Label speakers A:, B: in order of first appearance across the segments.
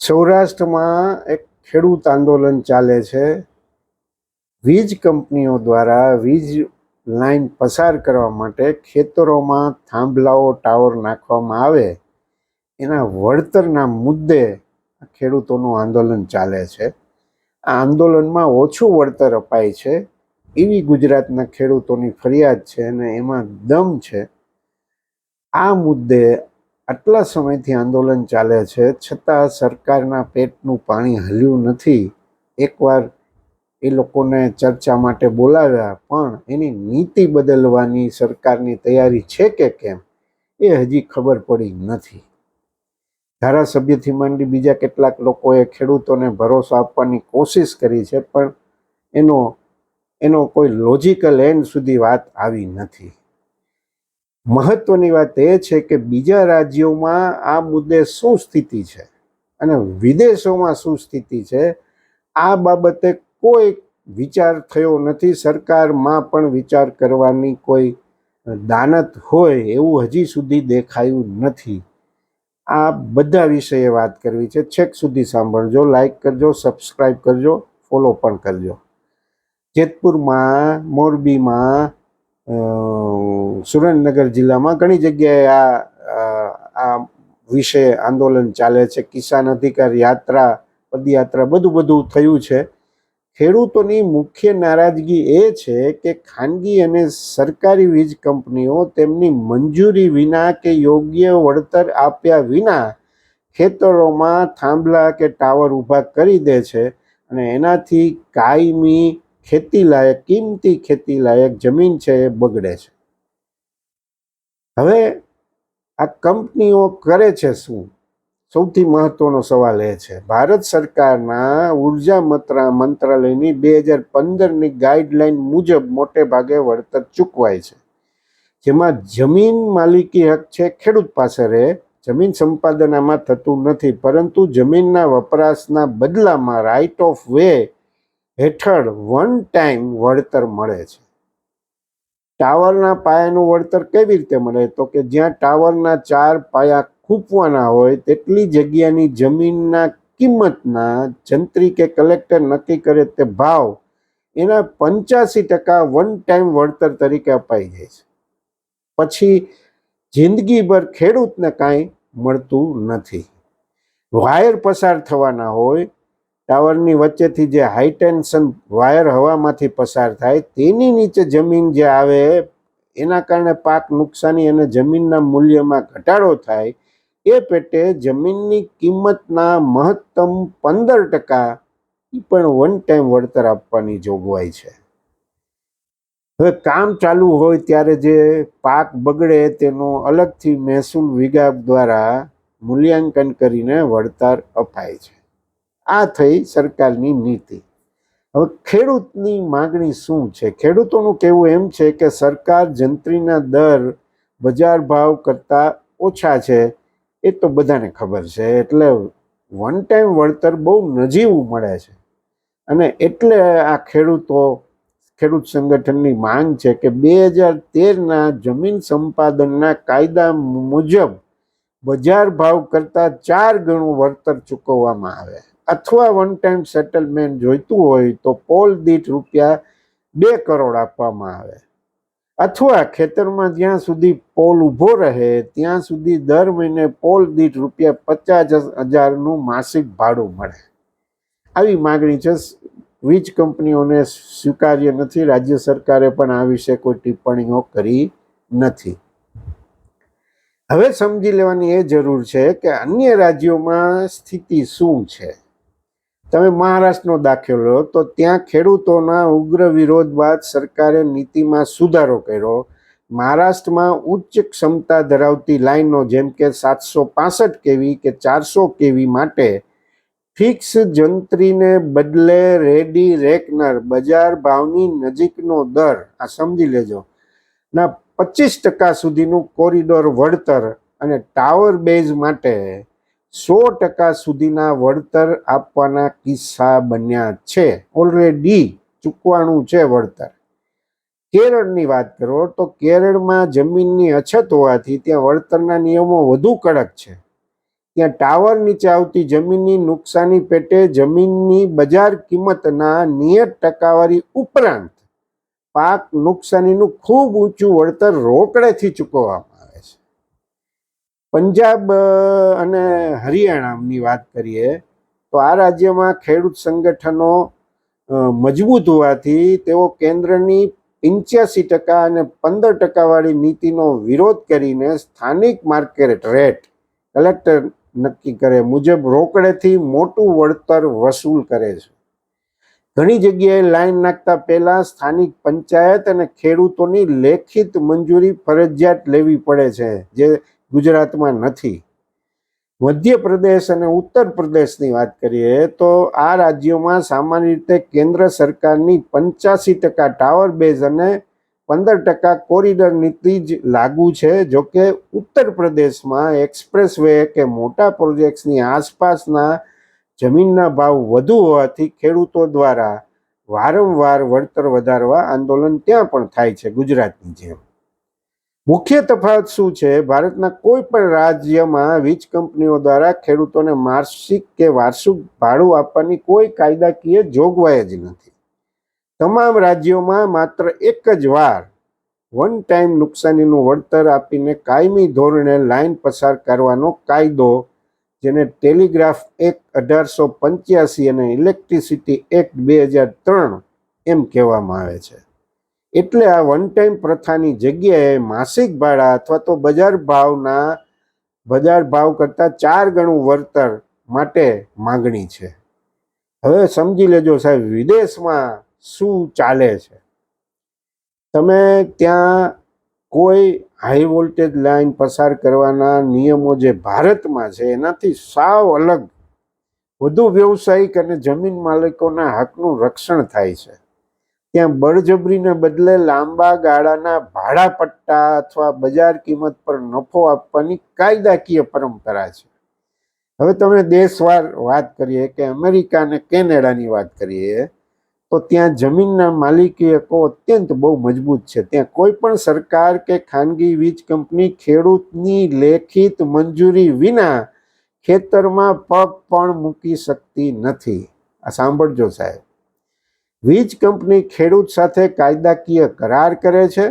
A: સૌરાષ્ટ્રમાં એક ખેડૂત આંદોલન ચાલે છે. વીજ કંપનીઓ દ્વારા વીજ લાઈન પસાર કરવા માટે ખેતરોમાં થાંભલાઓ ટાવર નાખવામાં આવે એના વળતરના મુદ્દે ખેડૂતોનું આંદોલન ચાલે છે. આ આંદોલનમાં ઓછું વળતર અપાય છે એવી ગુજરાતના ખેડૂતોની ફરિયાદ છે અને એમાં દમ છે. આ મુદ્દે આટલા સમયથી આંદોલન ચાલે છે છતાં સરકારના પેટનું પાણી હલ્યું નથી. એકવાર એ લોકોને ચર્ચા માટે બોલાવ્યા પણ એની નીતિ બદલવાની સરકારની તૈયારી છે કે કેમ એ હજી ખબર પડી નથી. ધારાસભ્યથી માંડી બીજા કેટલાક લોકોએ ખેડૂતોને ભરોસો આપવાની કોશિશ કરી છે પણ એનો કોઈ લોજિકલ એન્ડ સુધી વાત આવી નથી. મહત્વની વાત એ છે કે બીજા રાજ્યોમાં આ મુદ્દે શું સ્થિતિ છે અને વિદેશોમાં શું સ્થિતિ છે આ બાબતે કોઈ વિચાર થયો નથી. સરકારમાં પણ વિચાર કરવાની કોઈ દાનત હોય એવું હજી સુધી દેખાયું નથી. આ બધા વિષયે વાત કરવી છે. છેક સુધી સાંભળજો, લાઈક કરજો, સબસ્ક્રાઈબ કરજો, ફોલો પણ કરજો. જેતપુરમાં, મોરબીમાં, સુરેન્દ્રનગર જિલ્લામાં ઘણી જગ્યાએ આ વિશે આંદોલન ચાલે છે. કિસાન અધિકાર યાત્રા, પદયાત્રા બધું થયું છે. ખેડૂતોની મુખ્ય નારાજગી એ છે કે ખાનગી અને સરકારી વીજ કંપનીઓ તેમની મંજૂરી વિના કે યોગ્ય વળતર આપ્યા વિના ખેતરોમાં થાંભલા કે ટાવર ઊભા કરી દે છે અને એનાથી કાયમી ખેતીલાયક, કિંમતી ખેતીલાયક જમીન છે એ બગડે છે. હવે આ કંપનીઓ કરે છે શું? સૌથી મહત્વનો સવાલ એ છે. ભારત સરકારના ઉર્જા મંત્રાલયની 2015ની ગાઈડલાઈન મુજબ મોટે ભાગે વળતર ચૂકવાય છે, જેમાં જમીન માલિકી હક છે ખેડૂત પાસે રહે. જમીન સંપાદન આમાં થતું નથી, પરંતુ જમીનના વપરાશના બદલામાં રાઇટ ઓફ વે હેઠળ વન ટાઈમ વળતર મળે છે. ટાવરના પાયાનું વળતર કેવી રીતે મળે? તો કે જ્યાં ટાવરના 4 પાયા ખૂંપવાના હોય તેટલી જગ્યાની જમીનના કિંમતના જંત્રી કે કલેક્ટર નક્કી કરે તે ભાવ એના 85% વન ટાઈમ વળતર તરીકે અપાઈ જાય છે. પછી જિંદગીભર ખેડૂતને કાંઈ મળતું નથી. વાયર પસાર થવાના હોય, ટાવરની વચ્ચેથી જે હાઈ ટેન્શન વાયર હવામાંથી પસાર થાય તેની નીચે જમીન જે આવે એના કારણે પાક નુકસાની અને જમીનના મૂલ્યમાં ઘટાડો થાય. એ પેટે જમીનની કિંમતના મહત્તમ 15% પણ વન ટાઈમ વળતર આપવાની જોગવાઈ છે. હવે કામ ચાલુ હોય ત્યારે જે પાક બગડે તેનો અલગથી મહેસૂલ વિભાગ દ્વારા મૂલ્યાંકન કરીને વળતર અપાય છે. આ થઈ સરકારની નીતિ. હવે ખેડૂતની માગણી શું છે? ખેડૂતોનું કહેવું એમ છે કે સરકાર જંત્રીના દર બજાર ભાવ કરતાં ઓછા છે. એ તો બધાને ખબર છે. એટલે વન ટાઈમ વળતર બહુ નજીવું મળે છે અને એટલે આ ખેડૂત સંગઠનની માંગ છે કે 2013ના જમીન સંપાદનના કાયદા મુજબ બજાર ભાવ કરતાં 4 ગણું વળતર ચૂકવવામાં આવે, અથવા વન ટાઈમ સેટલમેન્ટ જોઈતું હોય તો પોલ દીઠ ₹2 કરોડ આપવામાં આવે, અથવા ખેતરમાં જ્યાં સુધી પોલ ઊભો રહે ત્યાં સુધી દર મહિને પોલ દીઠ ₹50,000નું માસિક ભાડું મળે. આવી માગણી છે. વીજ કંપનીઓને સ્વીકાર્ય નથી. રાજ્ય સરકારે પણ આ વિશે કોઈ ટિપ્પણીઓ કરી નથી. હવે સમજી લેવાની એ જરૂર છે કે અન્ય રાજ્યોમાં સ્થિતિ શું છે. તમે મહારાષ્ટ્રનો દાખલો લો તો ત્યાં ખેડૂતોના ઉગ્ર વિરોધ બાદ સરકારે નીતિમાં સુધારો કર્યો. મહારાષ્ટ્રમાં ઉચ્ચ ક્ષમતા ધરાવતી લાઈનો જેમ કે 765 kV કે 400 kV માટે ફિક્સ જંત્રીને બદલે રેડી રેકનર બજાર ભાવની નજીકનો દર, આ સમજી લેજો, ના 25% સુધીનું કોરિડોર વળતર અને ટાવર બેઝ માટે 100% સુધીના વળતર આપવાના કિસ્સા બન્યા છે. ઓલરેડી ચૂકવાણું છે વળતર. કેરળની વાત કરો તો કેરળમાં જમીનની અછત હોવાથી ત્યાં વળતરના નિયમો વધુ કડક છે. ત્યાં ટાવર નીચે આવતી જમીનની નુકસાની પેટે જમીનની બજાર કિંમતના નિયત ટકાવારી ઉપરાંત પાક નુકસાનીનું ખૂબ ઊંચું વળતર રોકડેથી ચૂકવવામાં આવે છે. પંજાબ અને હરિયાણાની વાત કરીએ તો આ રાજ્યમાં ખેડૂત સંગઠનો મજબૂત હોવાથી તેઓ કેન્દ્રની 85% અને 15% વાળી નીતિનો વિરોધ કરીને સ્થાનિક માર્કેટ રેટ કલેક્ટર નક્કી કરે મુજબ રોકડેથી મોટું વળતર વસૂલ કરે છે. ઘણી જગ્યાએ લાઈન નાખતા પહેલા સ્થાનિક પંચાયત અને ખેડૂતોની લેખિત મંજૂરી ફરજિયાત લેવી પડે છે, જે ગુજરાતમાં નથી. મધ્યપ્રદેશ અને ઉત્તર પ્રદેશની વાત કરીએ તો આ રાજ્યોમાં સામાન્ય રીતે કેન્દ્ર સરકારની 85% ટાવર બેઝ અને 15% કોરિડોર નીતિ જ લાગુ છે. જોકે ઉત્તર પ્રદેશમાં એક્સપ્રેસ વે કે મોટા પ્રોજેક્ટ્સની આસપાસના જમીનના ભાવ વધુ હોવાથી ખેડૂતો દ્વારા વારંવાર વળતર વધારવા આંદોલન ત્યાં પણ થાય છે, ગુજરાતની જેમ. મુખ્ય તફાવત શું છે? ભારતના કોઈ પણ રાજ્યમાં વીજ કંપનીઓ દ્વારા ખેડૂતોને માસિક કે વાર્ષિક ભાડું આપવાની કોઈ કાયદાકીય જોગવાઈ જ નથી. તમામ રાજ્યોમાં માત્ર એક જ વાર વન ટાઈમ નુકસાનીનું વળતર આપીને કાયમી ધોરણે લાઈન પસાર કરવાનો કાયદો, જેને ટેલિગ્રાફ એક્ટ 1885 અને ઇલેક્ટ્રિસિટી એક્ટ 2003 એમ કહેવામાં આવે છે. એટલે આ વન ટાઈમ પ્રથાની જગ્યાએ માસિક ભાડા અથવા તો બજાર ભાવ કરતાં 4 ગણું વળતર માટે માંગણી છે. હવે સમજી લેજો સાહેબ, વિદેશમાં શું ચાલે છે. તમે ત્યાં કોઈ હાઈ વોલ્ટેજ લાઈન પસાર કરવાના નિયમો જે ભારતમાં છે એનાથી સાવ અલગ, વધુ વ્યવસાયિક અને જમીન માલિકોના હકનું રક્ષણ થાય છે. ત્યાં બળજબરીને બદલે લાંબા ગાળાના ભાડા પટ્ટા અથવા બજાર કિંમત પર નફો આપવાની કાયદાકીય પરંપરા છે. હવે તમે દેશવાર વાત કરીએ કે અમેરિકા અને કેનેડાની વાત કરીએ તો ત્યાં જમીનના માલિકી હકો અત્યંત બહુ મજબૂત છે. ત્યાં કોઈ પણ સરકાર કે ખાનગી વીજ કંપની ખેડૂતની લેખિત મંજૂરી વિના ખેતરમાં પગ પણ મૂકી શકતી નથી. આ સાંભળજો સાહેબ, વીજ કંપની ખેડૂત સાથે કાયદાકીય કરાર કરે છે.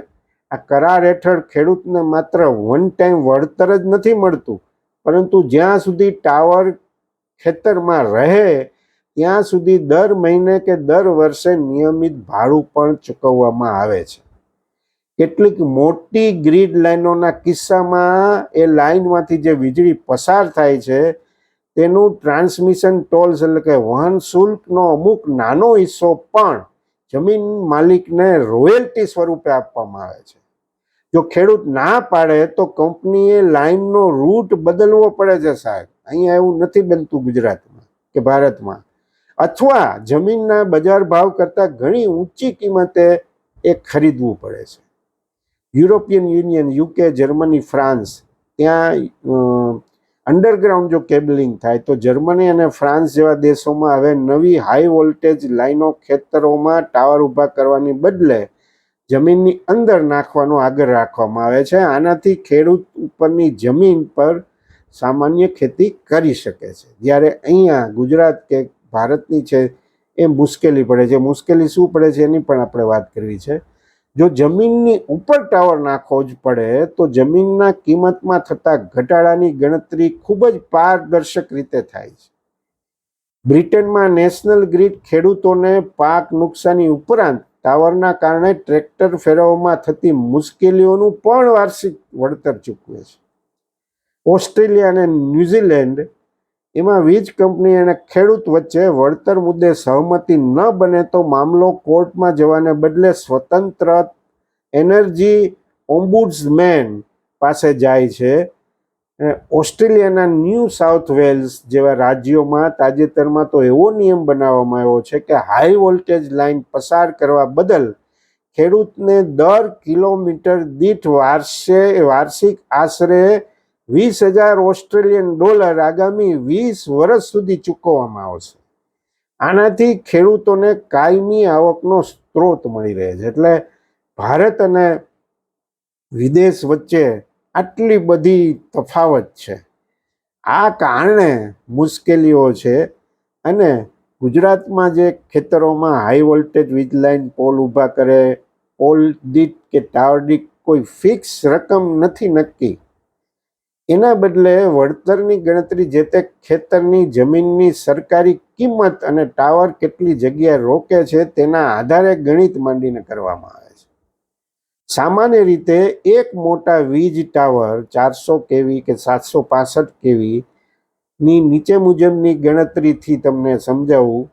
A: આ કરાર હેઠળ ખેડૂતને માત્ર વન ટાઈમ વળતર જ નથી મળતું, પરંતુ જ્યાં સુધી ટાવર ખેતરમાં રહે ત્યાં સુધી દર મહિને કે દર વર્ષે નિયમિત ભાડું પણ ચૂકવવામાં આવે છે. કેટલીક મોટી ગ્રીડ લાઈનોના કિસ્સામાં એ લાઈનમાંથી જે વીજળી પસાર થાય છે તેનું ટ્રાન્સમિશન ટોલ્સ એટલે કે વહન શુલ્કનો અમુક નાનો હિસ્સો પણ જમીન માલિકને રોયલ્ટી સ્વરૂપે આપવામાં આવે છે. જો ખેડૂત ના પાડે તો કંપનીએ લાઈનનો રૂટ બદલવો પડે છે સાહેબ. અહીંયા એવું નથી બનતું ગુજરાતમાં કે ભારતમાં. અથવા જમીનના બજાર ભાવ કરતાં ઘણી ઊંચી કિંમતે એ ખરીદવું પડે છે. European union, UK, Germany, France, ત્યાં અંડરગ્રાઉન્ડ જો કેબલિંગ થાય તો જર્મની અને ફ્રાન્સ જેવા દેશોમાં હવે નવી હાઈ વોલ્ટેજ લાઈનો ખેતરોમાં ટાવર ઊભા કરવાની બદલે જમીનની અંદર નાખવાનો આગ્રહ રાખવામાં આવે છે. આનાથી ખેડૂત ઉપરની જમીન પર સામાન્ય ખેતી કરી શકે છે, જ્યારે અહીંયા ગુજરાત કે ભારતની છે એ મુશ્કેલી પડે છે. મુશ્કેલી શું પડે છે એની પણ આપણે વાત કરવી છે. જો જમીનની ઉપર ટાવર નાખવો જ પડે તો જમીનના કિંમતમાં થતા ઘટાડાની ગણતરી ખૂબ જ પારદર્શક રીતે થાય છે. બ્રિટનમાં નેશનલ ગ્રીડ ખેડૂતોને પાક નુકસાની ઉપરાંત ટાવરના કારણે ટ્રેક્ટર ફેરવવામાં થતી મુશ્કેલીઓનું પણ વાર્ષિક વળતર ચૂકવે છે. ઓસ્ટ્રેલિયા અને ન્યૂઝીલેન્ડ, એમાં વીજ કંપની અને ખેડૂત વચ્ચે વળતર મુદ્દે સહમતિ ન બને તો મામલો કોર્ટમાં જવાને બદલે સ્વતંત્ર એનર્જી ઓમ્બુડ્સમેન પાસે જાય છે. ઓસ્ટ્રેલિયાના ન્યૂ સાઉથ વેલ્સ જેવા રાજ્યોમાં તાજેતરમાં તો એવો નિયમ બનાવવામાં આવ્યો છે કે હાઈ વોલ્ટેજ લાઈન પસાર કરવા બદલ ખેડૂતને દર કિલોમીટર દીઠ વાર્ષિક આશરે $20,000 આગામી 20 વર્ષ સુધી ચૂકવવામાં આવશે. આનાથી ખેડૂતોને કાયમી આવકનો સ્ત્રોત મળી રહે છે. એટલે ભારત અને વિદેશ વચ્ચે આટલી બધી તફાવત છે. આ કારણે મુશ્કેલીઓ છે અને ગુજરાતમાં જે ખેતરોમાં હાઈ વોલ્ટેજ વીજ લાઇન પોલ ઊભા કરે, પોલ દીઠ કે ટાવર દીઠ કોઈ ફિક્સ રકમ નથી નક્કી, એના બદલે વળતરની ગણતરી જે તે ખેતરની જમીનની સરકારી કિંમત અને ટાવર કેટલી જગ્યા રોકે છે તેના આધારે ગણિત માંડીને કરવામાં આવે છે. સામાન્ય રીતે એક મોટા વીજ ટાવર 400 કેવી કે 765 કેવી ની નીચે મુજબની ગણતરીથી તમને સમજાવું.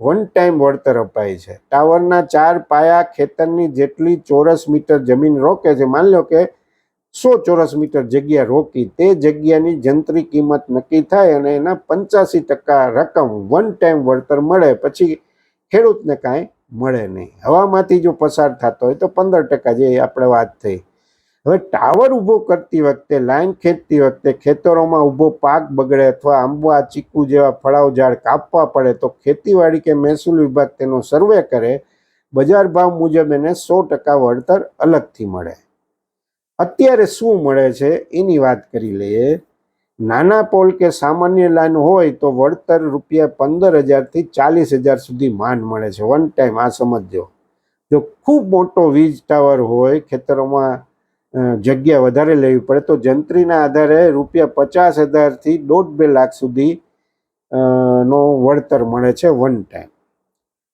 A: વન ટાઈમ વળતર અપાય છે. ટાવરના 4 પાયા ખેતરની જેટલી ચોરસ મીટર જમીન રોકે છે, માની લો કે 100 ચોરસ મીટર જગ્યા રોકી, તે જગ્યાની જંત્રી કિંમત નક્કી થાય અને એના 85% રકમ વન ટાઈમ વળતર મળે. પછી ખેડૂતને કાંઈ મળે નહીં. હવામાંથી જો પસાર થતો હોય તો 15%, જે આપણે વાત થઈ. હવે ટાવર ઊભો કરતી વખતે, લાઈન ખેંચતી વખતે ખેતરોમાં ઊભો પાક બગડે અથવા આંબા, ચીકુ જેવા ફળાવ ઝાડ કાપવા પડે તો ખેતીવાડી કે મહેસૂલ વિભાગ તેનો સર્વે કરે. બજાર ભાવ મુજબ એને 100% વળતર અલગથી મળે. અત્યારે શું મળે છે એની વાત કરી લઈએ. નાના પોલ કે સામાન્ય લાઈન હોય તો વળતર ₹15,000 થી 40,000 સુધી માંડ મળે છે વન ટાઈમ. આ સમજો. જો ખૂબ મોટો વીજ ટાવર હોય, ખેતરોમાં જગ્યા વધારે લેવી પડે તો જંત્રીના આધારે ₹50,000 થી 1.5-2 લાખ સુધી નો વળતર મળે છે વન ટાઈમ.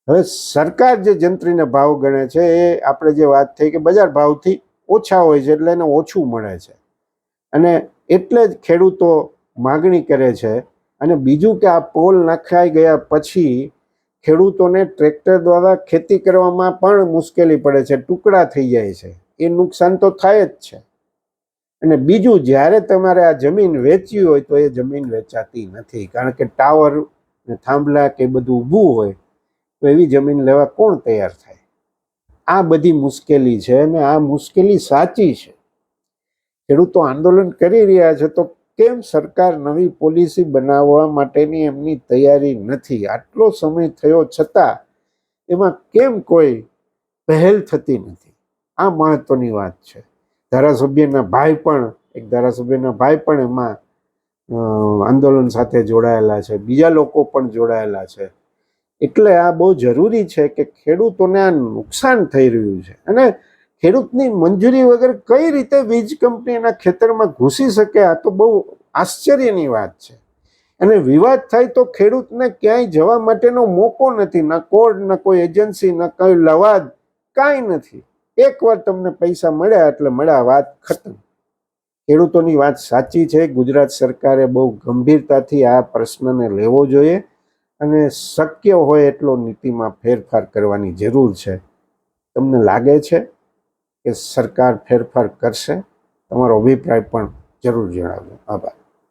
A: હવે સરકાર જે જંત્રીના ભાવ ગણે છે એ આપણે જે વાત થઈ કે બજાર ભાવથી ઓછા હોય છે, એટલે એને ઓછું મળે છે અને એટલે જ ખેડૂતો માગણી કરે છે. અને બીજું કે આ પોલ નખાઈ ગયા પછી ખેડૂતોને ટ્રેક્ટર દ્વારા ખેતી કરવામાં પણ મુશ્કેલી પડે છે, ટુકડા થઈ જાય છે. એ નુકસાન તો થાય જ છે. અને બીજું, જ્યારે તમારે આ જમીન વેચવી હોય તો એ જમીન વેચાતી નથી, કારણ કે ટાવર, થાંભલા કે બધું ઊભું હોય તો એવી જમીન લેવા કોણ તૈયાર થાય? આ બધી મુશ્કેલી છે અને આ મુશ્કેલી સાચી છે. ખેડૂતો આંદોલન કરી રહ્યા છે તો કેમ સરકાર નવી પોલિસી બનાવવા માટેની એમની તૈયારી નથી? આટલો સમય થયો છતાં એમાં કેમ કોઈ પહેલ થતી નથી? આ મહત્વની વાત છે. ધારાસભ્યના ભાઈ પણ એમાં આંદોલન સાથે જોડાયેલા છે, બીજા લોકો પણ જોડાયેલા છે. એટલે આ બહુ જરૂરી છે કે ખેડૂતોને આ નુકસાન થઈ રહ્યું છે અને ખેડૂતની મંજૂરી વગર કઈ રીતે વીજ કંપની એના ખેતરમાં ઘૂસી શકે? આ તો બહુ આશ્ચર્યની વાત છે. અને વિવાદ થાય તો ખેડૂતને ક્યાંય જવા માટેનો મોકો નથી, ન કોર્ટ, ન કોઈ એજન્સી, ન કોઈ લવાદ, કાંઈ નથી. એકવાર તમને પૈસા મળ્યા એટલે મળ્યા, વાત ખતમ. ખેડૂતોની વાત સાચી છે. ગુજરાત સરકારે બહુ ગંભીરતાથી આ પ્રશ્નને લેવો જોઈએ અને શક્ય હોય એટલો નીતિમાં ફેરફાર કરવાની જરૂર છે. તમને લાગે છે કે સરકાર ફેરફાર કરશે? તમારો અભિપ્રાય પણ જરૂર જણાવજો. આભાર.